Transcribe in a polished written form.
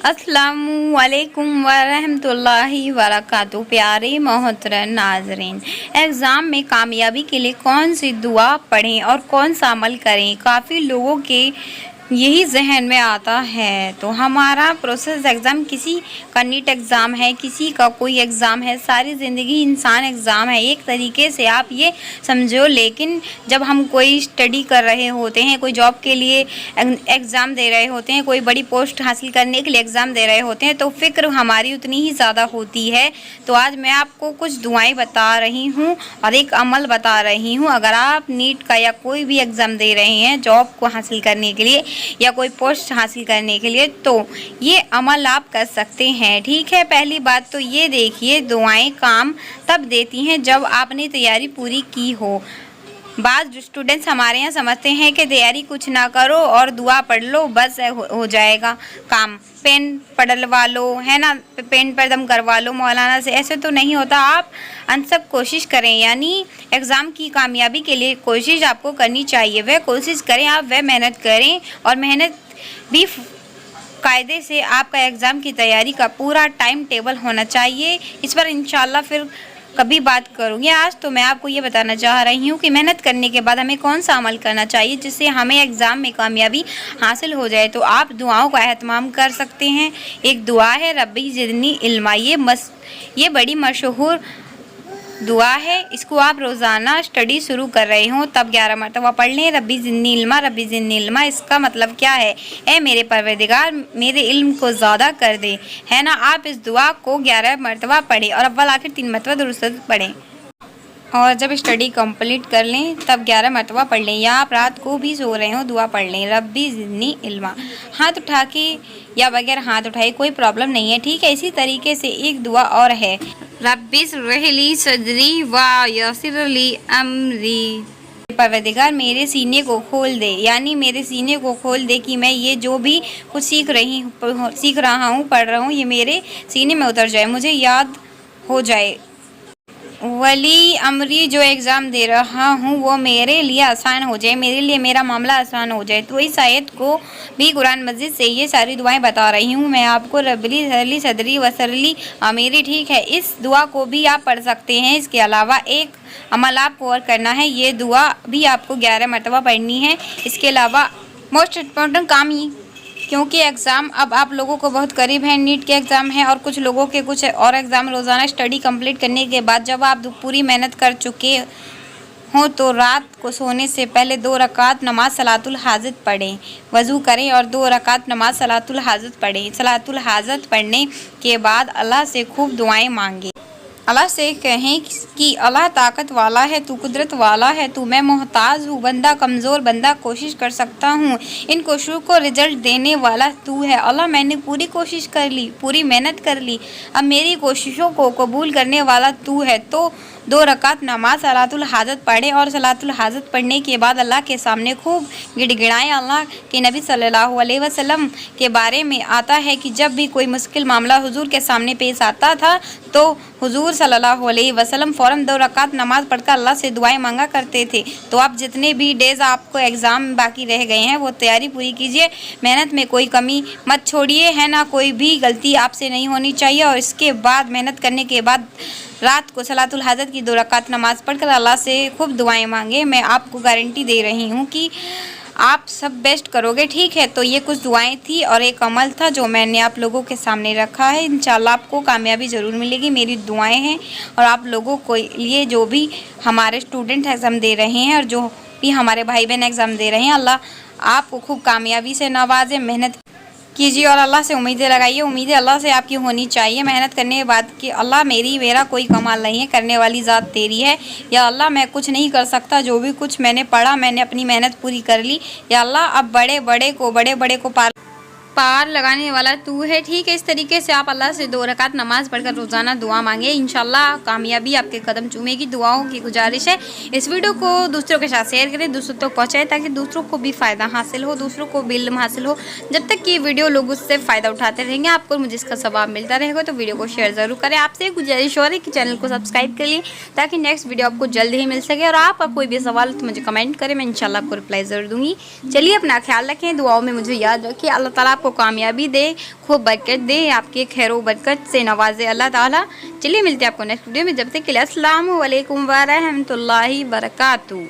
अस्सलामुअलैकुम वरहमतुल्लाहि वबरकातुहू। प्यारे मोहतरम नाज़रीन, एग्ज़ाम में कामयाबी के लिए कौन सी दुआ पढ़ें और कौन सा अमल करें, काफ़ी लोगों के यही जहन में आता है। तो हमारा प्रोसेस एग्ज़ाम, किसी का नीट एग्ज़ाम है, किसी का कोई एग्ज़ाम है, सारी ज़िंदगी इंसान एग्ज़ाम है एक तरीके से आप ये समझो। लेकिन जब हम कोई स्टडी कर रहे होते हैं, कोई जॉब के लिए एग्ज़ाम दे रहे होते हैं, कोई बड़ी पोस्ट हासिल करने के लिए एग्ज़ाम दे रहे होते हैं, तो फ़िक्र हमारी उतनी ही ज़्यादा होती है। तो आज मैं आपको कुछ दुआएं बता रही हूँ और एक अमल बता रही हूँ। अगर आप नीट का या कोई भी एग्ज़ाम दे रहे हैं जॉब को हासिल करने के लिए या कोई पोस्ट हासिल करने के लिए, तो ये अमल आप कर सकते हैं। ठीक है, पहली बात तो ये देखिए, दुआएं काम तब देती हैं जब आपने तैयारी पूरी की हो। बाद स्टूडेंट्स हमारे यहाँ समझते हैं कि तैयारी कुछ ना करो और दुआ पढ़ लो बस हो जाएगा काम, पेन पढ़वा लो, है ना, पेन पर दम करवा लो मौलाना से। ऐसे तो नहीं होता। आप अनसक कोशिश करें, यानी एग्ज़ाम की कामयाबी के लिए कोशिश आपको करनी चाहिए। वह कोशिश करें, आप वह मेहनत करें और मेहनत भी कायदे से। आपका एग्ज़ाम की तैयारी का पूरा टाइम टेबल होना चाहिए। इस पर इंशाल्लाह फिर कभी बात करूँगी। आज तो मैं आपको ये बताना चाह रही हूँ कि मेहनत करने के बाद हमें कौन सा अमल करना चाहिए जिससे हमें एग्ज़ाम में कामयाबी हासिल हो जाए। तो आप दुआओं का एहतमाम कर सकते हैं। एक दुआ है रब्बी ज़िदनी इल्मा, ये बड़ी मशहूर दुआ है। इसको आप रोज़ाना स्टडी शुरू कर रहे हो तब 11 मरतबा पढ़ लें, रब्बी ज़िदनी इल्मा, रब्बी ज़िदनी इल्मा। इसका मतलब क्या है? ए मेरे परवरदिगार, मेरे इल्म को ज़्यादा कर दे, है ना। आप इस दुआ को 11 मरतबा पढ़ें और अव्वल आखिर 3 मरतबा दुरूद पढ़ें। और जब स्टडी कंप्लीट कर लें तब 11 मरतबा पढ़ लें, या आप रात को भी सो रहे हो दुआ पढ़ लें, रब्बी ज़िदनी इल्मा। हाथ उठा के या बगैर हाथ उठाए कोई प्रॉब्लम नहीं है। ठीक है, इसी तरीके से एक दुआ और है, रब्बिश रहली सदरी व यसिरली अमरी। परवरदिगार मेरे सीने को खोल दे, यानी मेरे सीने को खोल दे कि मैं ये जो भी कुछ सीख रहा हूँ, पढ़ रहा हूँ, ये मेरे सीने में उतर जाए, मुझे याद हो जाए। वली अमरी, जो एग्ज़ाम दे रहा हूँ वो मेरे लिए आसान हो जाए, मेरे लिए मेरा मामला आसान हो जाए। तो इस आयत को भी कुरान मस्जिद से ये सारी दुआएं बता रही हूँ मैं आपको, रब्बी सरली सदरी वसरली अमीरी। ठीक है, इस दुआ को भी आप पढ़ सकते हैं। इसके अलावा एक अमल आपको और करना है, ये दुआ भी आपको 11 मरतबा पढ़नी है। इसके अलावा मोस्ट इम्पोर्टेंट काम ही, क्योंकि एग्ज़ाम अब आप लोगों को बहुत करीब है, नीट के एग्ज़ाम है और कुछ लोगों के कुछ और एग्ज़ाम। रोज़ाना स्टडी कंप्लीट करने के बाद जब आप पूरी मेहनत कर चुके हों तो रात को सोने से पहले 2 रकात नमाज सलातुल हाजत पढ़ें, वज़ू करें और 2 रकात नमाज सलातुल हाजत पढ़ें। सलातुल हाजत पढ़ने के बाद अल्लाह से खूब दुआएं मांगें। अल्लाह से कहें कि अल्लाह ताकत वाला है, तू कुदरत वाला है, तू मैं मोहताज हूँ, बंदा कमज़ोर, बंदा कोशिश कर सकता हूँ, इन कोशिशों को रिजल्ट देने वाला तू है। अल्लाह मैंने पूरी कोशिश कर ली, पूरी मेहनत कर ली, अब मेरी कोशिशों को कबूल करने वाला तू है। तो 2 रकात नमाज सलातुल हाजत पढ़े और सलातुल हाजत पढ़ने के बाद अल्लाह के सामने खूब गिड़गिड़ाएं। अल्लाह के नबी सल्लल्लाहु अलैहि वसल्लम के बारे में आता है कि जब भी कोई मुश्किल मामला हुजूर के सामने पेश आता था तो हुजूर सल्लल्लाहु अलैहि वसल्लम फ़ौरन 2 रकात नमाज पढ़कर अल्लाह से दुआएं मांगा करते थे। तो आप जितने भी डेज़ आपको एग्ज़ाम बाकी रह गए हैं वो तैयारी पूरी कीजिए, मेहनत में कोई कमी मत छोड़िए, है ना, कोई भी गलती आपसे नहीं होनी चाहिए। और इसके बाद मेहनत करने के बाद रात को सलातुल हाजत की 2 रकात नमाज़ पढ़कर अल्लाह से खूब दुआएं मांगे। मैं आपको गारंटी दे रही हूँ कि आप सब बेस्ट करोगे। ठीक है, तो ये कुछ दुआएं थी और एक अमल था जो मैंने आप लोगों के सामने रखा है। इंशाल्लाह आपको कामयाबी ज़रूर मिलेगी, मेरी दुआएं हैं। और आप लोगों को लिए जो भी हमारे स्टूडेंट एग्ज़ाम दे रहे हैं और जो भी हमारे भाई बहन एग्ज़ाम दे रहे हैं, अल्लाह आपको खूब कामयाबी से नवाजे। मेहनत कीजिए और अल्लाह से उम्मीदें लगाइए। उम्मीदें अल्लाह से आपकी होनी चाहिए मेहनत करने के बाद कि अल्लाह मेरा कोई कमाल नहीं है, करने वाली ज़ात तेरी है। या अल्लाह मैं कुछ नहीं कर सकता, जो भी कुछ मैंने पढ़ा मैंने अपनी मेहनत पूरी कर ली। या अल्लाह अब बड़े बड़े को पार लगाने वाला तू है। ठीक है, इस तरीके से आप अल्लाह से 2 रकात नमाज पढ़कर रोज़ाना दुआ मांगे, इंशाल्लाह कामयाबी आपके कदम चूमेगी। दुआओं की गुजारिश है इस वीडियो को दूसरों के साथ शेयर करें, दूसरों तक पहुँचाएं ताकि दूसरों को भी फ़ायदा हासिल हो, दूसरों को भी इल्म हासिल हो। जब तक कि वीडियो लोग उससे फ़ायदा उठाते रहेंगे आपको मुझे इसका सवाब मिलता रहेगा। तो वीडियो को शेयर ज़रूर करें। आपसे गुजारिश हो रही है कि चैनल को सब्सक्राइब कर लें ताकि नेक्स्ट वीडियो आपको जल्द ही मिल सके। और आपका कोई भी सवाल तो मुझे कमेंट करें, मैं इंशाल्लाह आपको रिप्लाई ज़रूर दूँगी। चलिए अपना ख्याल रखें, दुआओं में मुझे याद रखिए। अल्लाह ताला आपको आपको कामयाबी दे, खूब बरकत दे, आपके खैरो बरकत से नवाजे अल्लाह ताला। चलिए मिलते हैं आपको नेक्स्ट वीडियो में, जब तक के लिए अस्सलाम वालेकुम व रहमतुल्लाहि व बरकातहू।